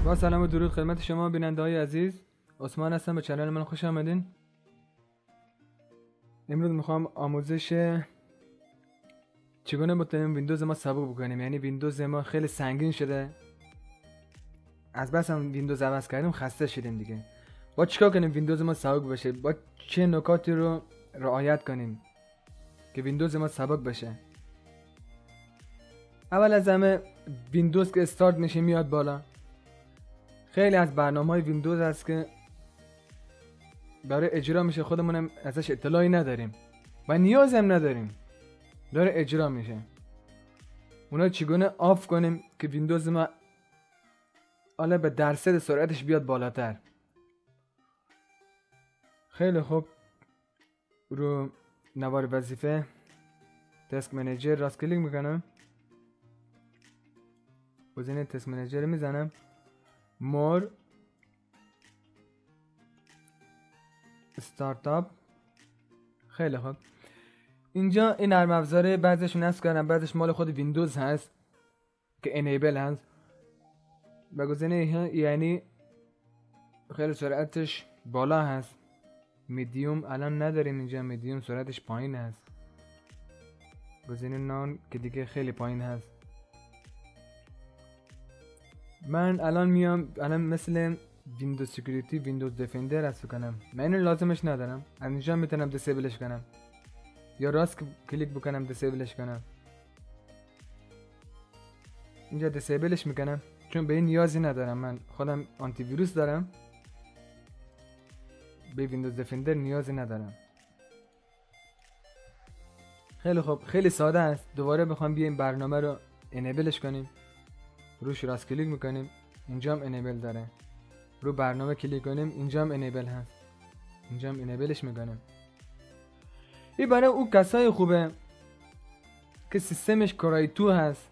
با سلام و درود خدمت شما بیننده های عزیز. عثمان هستم، به چنل من خوش آمدین. امروز میخوام آموزش چگونه بتونیم ویندوز ما سبک بکنیم. یعنی ویندوز ما خیلی سنگین شده، از بس هم ویندوز عوض کردیم خسته شدیم دیگه. با چیکار کنیم ویندوز ما سبک بشه؟ با چه نکاتی رو رعایت کنیم که ویندوز ما سبک بشه؟ اول از همه ویندوز که استارت میشه میاد بالا. خیلی از برنامه‌های ویندوز هست که برای اجرا میشه، خودمونم ازش اطلاعی نداریم و نیاز هم نداریم، داره اجرا میشه. اونا چگونه آف کنیم که ویندوز ما حالا به درصد سرعتش بیاد بالاتر؟ خیلی خوب، رو نوار وظیفه تسک منیجر راست کلیک میکنم، گزینه تسک منیجر میزنم، مور، استارتاپ. خیلی خوب، اینجا این نرم افزاره بعضیش نصب کردم، بعضیش مال خود ویندوز هست که انیبل هست. با گزینه یعنی خیلی سرعتش بالا هست. میدیوم الان نداریم اینجا، میدیوم سرعتش پایین هست. گزینه نان که دیگه خیلی پایین هست. من الان میام مثل ویندوز سکیوریتی، ویندوز دفندر هست کنم. من اینو لازمش ندارم، از اینجا میتونم دیسیبلش کنم یا راست کلیک بکنم دیسیبلش کنم. اینجا دیسیبلش میکنم چون به این نیازی ندارم، من خودم آنتی ویروس دارم، به ویندوز دفندر نیازی ندارم. خیلی خوب، خیلی ساده است. دوباره بخوام بیایم برنامه رو انیبلش کنیم، روش راست کلیک میکنیم، اینجا هم انیبل داره. رو برنامه کلیک کنیم، اینجا هم انیبل هست، اینجا هم انیبلش میکنیم. این برای اون کسای خوبه که سیستمش کورای 2 هست،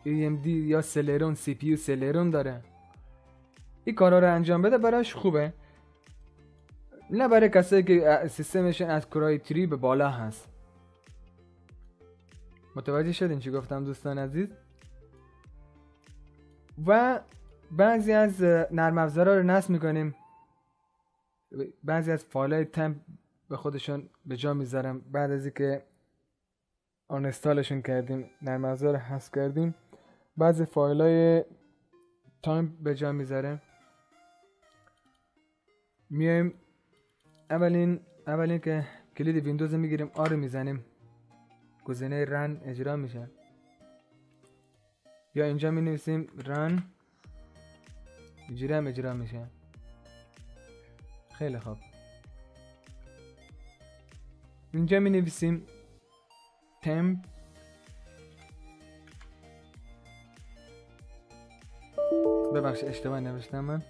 AMD یا سلرون، CPU سلرون داره، این کارا رو انجام بده براش خوبه. نه برای کسایی که سیستمشون از کورای 3 به بالا هست. متوجه شدین چی گفتم دوستان عزیز؟ و بعضی از نرم افزارها رو نصب میکنیم، بعضی از فایل‌های تمپ به خودشون به جا میذارم بعد از اینکه آن استالشون کردیم، نرم افزار رو حذف کردیم، بعضی فایل‌های تمپ به جا میذارم. میایم اولین که کلید ویندوز رو میگیریم، آر میزنیم، گزینه رن اجرا میشه، یا اینجا می نویسیم رن، اینجوری هم اجرا میشه. خیلی خوب، اینجا می نویسیم temp ببخش اشتباه نوشتم من،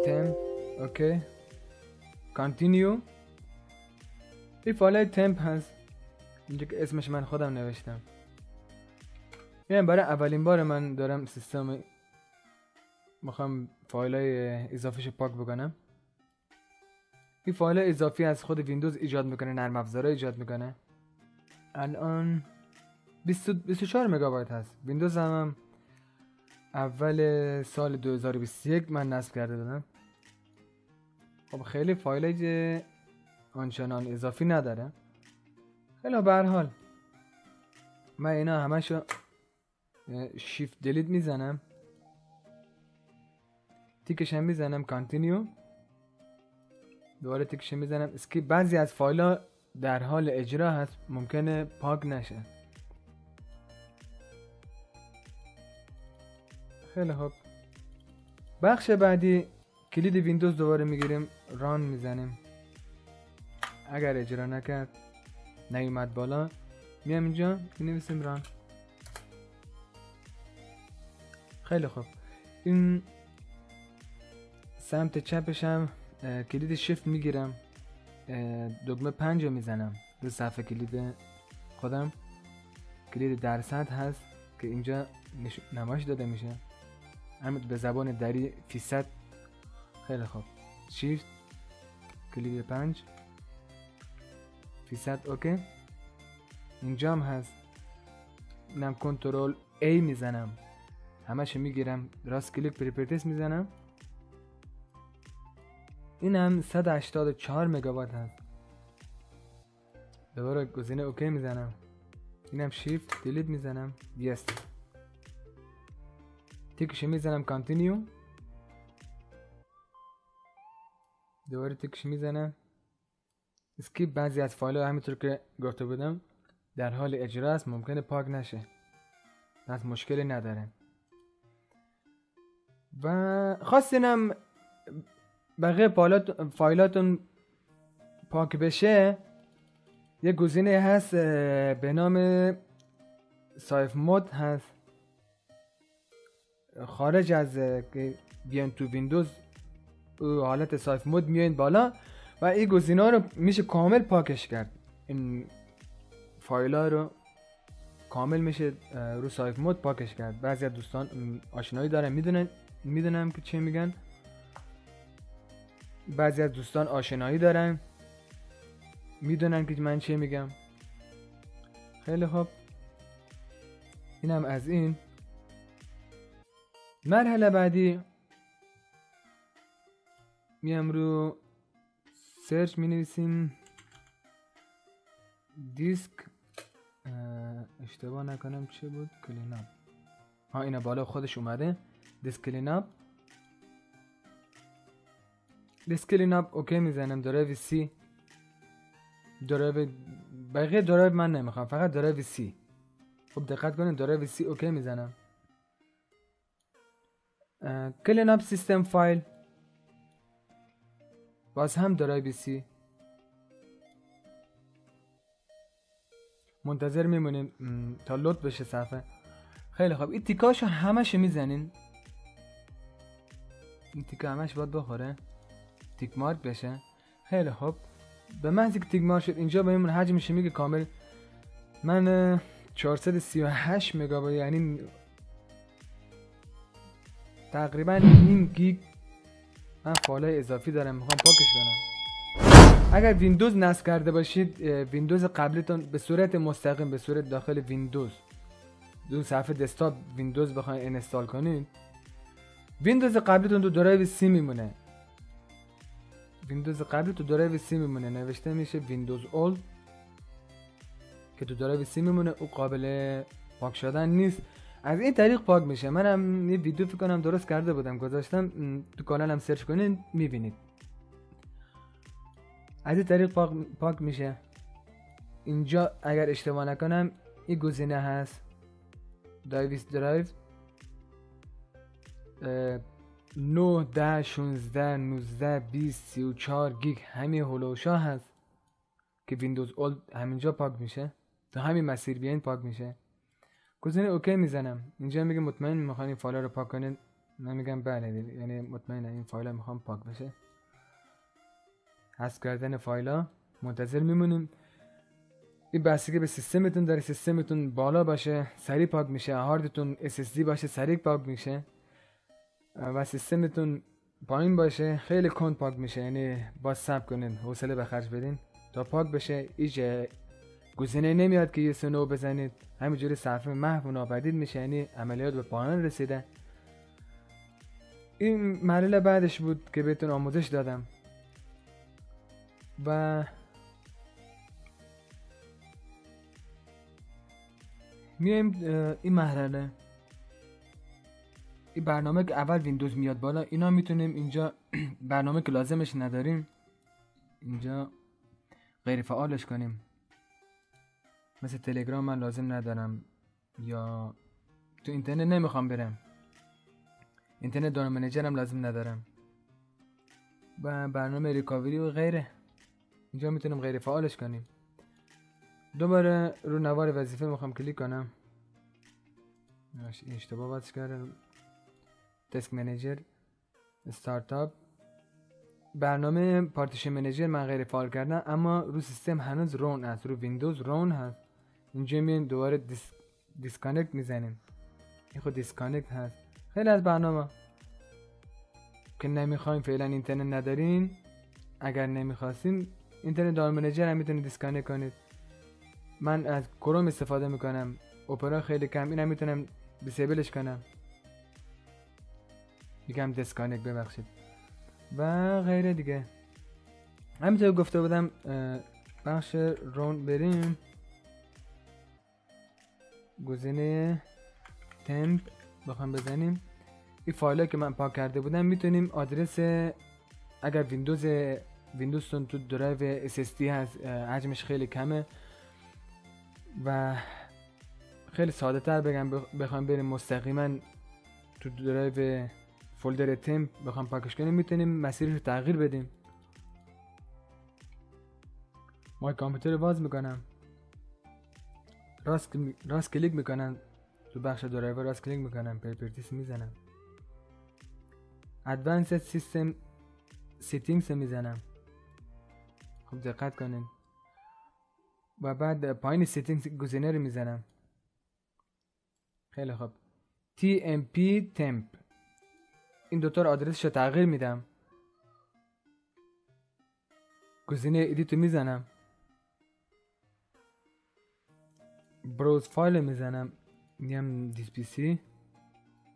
temp اوکی continue. این فایل temp هست اینجا که اسمش من خودم نوشتم. یعنی برای اولین بار من دارم سیستم میخوام فایلای اضافیشو پاک بکنم. این فایل اضافی از خود ویندوز ایجاد میکنه، نرم افزارا ایجاد میکنه. الان 24 مگابایت هست. ویندوز هم اول سال 2021 من نصب کرده بودم. خب خیلی فایل آنچنان اضافی نداره. خیلی به هر حال من اینا همشو شیفت دلیت میزنم، تیکش هم میزنم کانتینیو، دوباره تیکش میزنم اسکیپ. بعضی از فایل ها در حال اجرا هست، ممکنه پاک نشه. خیلی خوب، بخش بعدی کلید ویندوز دوباره میگیریم، ران میزنیم. اگر اجرا نکرد نیومد بالا، میام اینجا مینویسیم ران. خیلی خوب، این سمت چپش هم کلید شیفت میگیرم، دکمه 5 رو میزنم رو صفحه کلید خودم. کلید درصد هست که اینجا نمایش داده میشه، همین به زبان دری فیصد. خیلی خوب، شیفت کلید 5 فیصد اوکی. اینجا هم هست، اینم کنترل A میزنم، همش میگیرم، راست کلیک پراپرتیز میزنم. این هم 184 مگاوات هست. دوباره گزینه اوکی میزنم. اینم شیفت دیلیت میزنم. یس. تیکش میزنم کانتینیو. دوباره تیکش میزنم اسکیپ. بعضی از فایل ها همینطور که گفته بودم در حال اجرا است، ممکنه پاک نشه، پس مشکلی نداره. و خواستینم بقیه فایلاتون پاک بشه، یه گزینه هست به نام سیف مود هست. خارج از که بیان تو ویندوز حالت سیف مود میاین بالا و این گزینه رو میشه کامل پاکش کرد. این فایل ها رو کامل میشه رو سیف مود پاکش کرد. بعضی از دوستان آشنایی دارن، میدونم که چی میگن. بعضی از دوستان آشنایی دارن، میدونن که من چی میگم. خیلی خوب، اینم از این. مرحله بعدی میام رو سرچ می نویسیم دیسک، اشتباه نکنم چه بود، کلین اپ. ها اینا بالا خودش اومده، دیسک کلین اپ. دیسک کلین اپ اوکی میزنم. درایو سی، درایو بقیه درایو من نمیخوام، فقط درایو سی. خب دقت کنید، درایو سی اوکی میزنم. کلین اپ سیستم فایل، باز هم درایو سی. منتظر میمونیم تا لود بشه صفحه. خیلی خوب، این تیکاشو همش میزنین. این تیکا همش باید بخوره، تیک مارک بشه. خیلی خوب، به محضی که تیک مارک شد اینجا به میمونه حجمش میگه کامل. من 438 مگابایت، یعنی تقریبا نیم گیگ من فایل اضافی دارم، میخوام پاکش کنم. اگر ویندوز نصب کرده باشید، ویندوز قبلیتون به صورت مستقیم به صورت داخل ویندوز دو صفحه دسکتاپ ویندوز بخواید اینستال کنید، ویندوز قبلیتون تو درایو سی میمونه. ویندوز قبلی تو درایو سی میمونه، نوشته میشه ویندوز اولد که تو درایو سی میمونه، او قابل پاک شدن نیست. از این طریق پاک میشه. منم یه ویدیو فکر کنم درست کرده بودم، گذاشتم تو کانالم سرچ کنید میبینید. از این طریق پاک میشه. اینجا اگر اشتباه نکنم این گزینه هست درایو 9 10 16 19 20 34 گیگ، همین هولوشا هست که ویندوز اولد همینجا پاک میشه. تا همین مسیر بیاین پاک میشه. گزینه اوکی میزنم. اینجا میگه مطمئن میخواین این فایل رو پاک کنین؟ من میگم بله، یعنی مطمئنم این فایل ها میخوام پاک بشه. حذف کردن فایل ها، منتظر میمونیم. این بستگی به سیستمتون داره، سیستمتون بالا باشه سریع پاک میشه، هاردتون SSD باشه سریع پاک میشه، و سیستمتون پایین باشه خیلی کند پاک میشه. یعنی باز صبر کنین، حوصله به خرج بدین تا پاک بشه. ایجا گزینه نمیاد که یه سنو بزنید، همینجوری صفحه محو و ناپدید میشه، یعنی عملیات به پایان رسیده. این مرحله بعدش بود که بهتون آموزش دادم. و میایم این مرحله، این برنامه که اول ویندوز میاد بالا، اینا میتونیم اینجا برنامه که لازمش نداریم اینجا غیر فعالش کنیم. مثل تلگرام من لازم ندارم، یا تو اینترنت نمیخوام برم، اینترنت دانلود منیجرم لازم ندارم، و برنامه ریکاوری و غیره اینجا میتونیم غیر فعالش کنیم. دوباره رو نوار وظیفه میخوام کلیک کنم. اشتباه بازش کردم. دسک منیجر، استارتاپ، برنامه پارتیشن منیجر من غیر فعال کردم، اما رو سیستم هنوز رون است، رو ویندوز رون هست. اینجا میایم دوباره دیسکانکت میزنیم. این خود دیسکانکت هست. خیلی از برنامه که نمیخوایم فعلا اینترنت ندارین، اگر نمیخواستین اینترنت دانلود منیجر هم میتونید دیسکانکت کنید. من از کروم استفاده میکنم، اپرا خیلی کم، اینم میتونم دیسیبلش کنم. یکم دیسکانکت ببخشید و غیره دیگه. همینطور گفته بودم بخش رون بریم، گزینه تمپ بخوام بزنیم، این فایل که من پاک کرده بودم میتونیم آدرس، اگر ویندوزتون تو درایو SSD هست حجمش خیلی کمه و خیلی ساده تر بگم بخوام بریم مستقیما تو درایو فولدر تمپ بخوام پاکش کنیم، میتونیم مسیرش رو تغییر بدیم. ما کامپیوتر رو باز میکنم، راست کلیک میکنم تو بخش درایو، راست کلیک میکنم پراپرتیز میزنم، ادوانسد سیستم سیتینگز میزنم. خب دقت کنین و بعد پایین سیتینگز گزینه رو میزنم. خیلی خوب TMP temp، این دوتا رو آدرسش رو تغییر میدم، گزینه ادیت رو میزنم، بروز فایل میزنم، میگم دیس پی سی.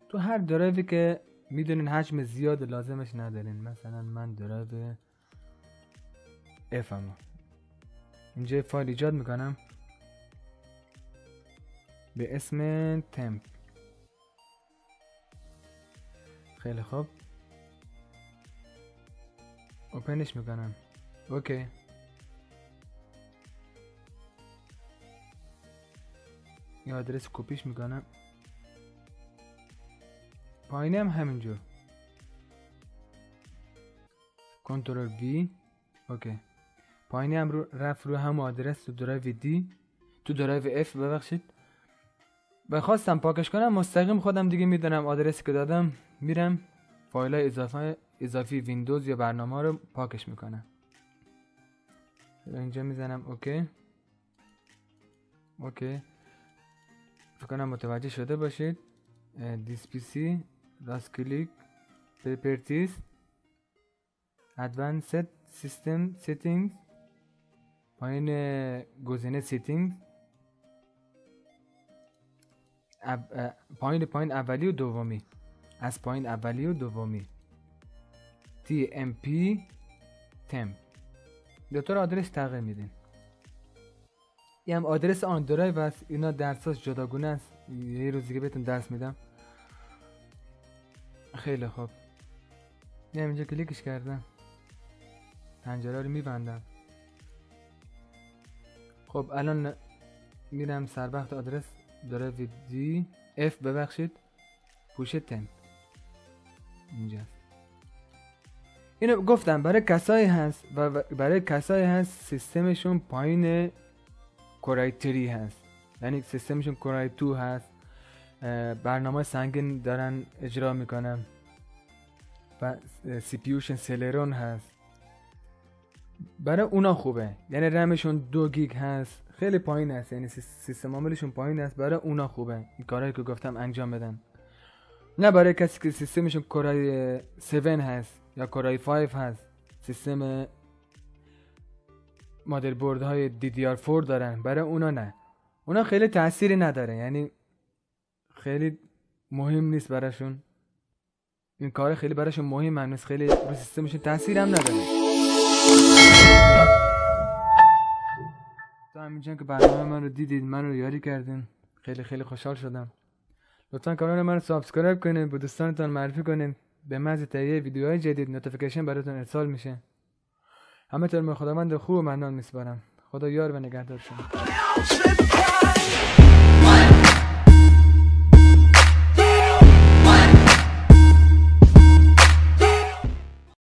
تو هر درایوی که میدونین حجم زیاد لازمش ندارین، مثلا من درایو اف هم اینجا فایل ایجاد میکنم به اسم تمپ. خیلی خوب اوپنش میکنم. اوکی این آدرس کپیش میکنم، پایینی هم همینجور کنترل وی. اوکی پایینی هم رفت رو هم آدرس تو درایو دی، تو درایو اف ببخشید. و خواستم پاکش کنم مستقیم خودم دیگه میدونم آدرسی که دادم، میرم فایل های اضافی ویندوز یا برنامه رو پاکش میکنم. اینجا میزنم اوکی. اوکی فکر کنم متوجه شده باشید. دیس پی سی، راست کلیک، پراپرتیز، ادوانسد سیستم سیتینگز، پایین گزینه سیتینگ، پایین اولی و دومی، از پایین اولی و دومی TMP temp. دوتا آدرس تغییر میدین. این هم آدرس آن درایو است، اینا درساش جداگونه است، یه روز دیگه بهتون درس میدم. خیلی خوب میام اینجا کلیکش کردم، پنجره رو میبندم. خب الان میرم سر وقت آدرس درایو دی اف ببخشید پوش تمپ اینجاست. اینو گفتم برای کسایی هست و برای کسایی هست سیستمشون پایین کورای 3 هست، یعنی سیستمشون کورای 2 هست، برنامه سنگین دارن اجرا میکنن و سی پی یوشون سلرون هست، برای اونا خوبه. یعنی رمشون 2 گیگ هست، خیلی پایین هست، یعنی سیستم عاملشون پایین هست، برای اونا خوبه این کارهایی که گفتم انجام بدن. نه برای کسی که سیستمشون کورای 7 هست یا کورای 5 هست، سیستم مادربرد های DDR4 دارن، برای اونا نه، اونا خیلی تأثیری نداره، یعنی خیلی مهم نیست براشون این کار، خیلی براشون مهم نیست، خیلی رو سیستمشون تأثیر هم نداره. تا همینجا که برنامه من رو دیدید، من رو یاری کردین، خیلی خیلی خوشحال شدم. لطفا کانال من رو سابسکرایب کنین، به دوستانتون معرفی کنین، به محض تهیه ویدیوهای جدید نوتیفیکیشن براتون ارسال میشه. همه طور به خداوند خوب و منان میسپارم. خدا یار و نگهدار شما.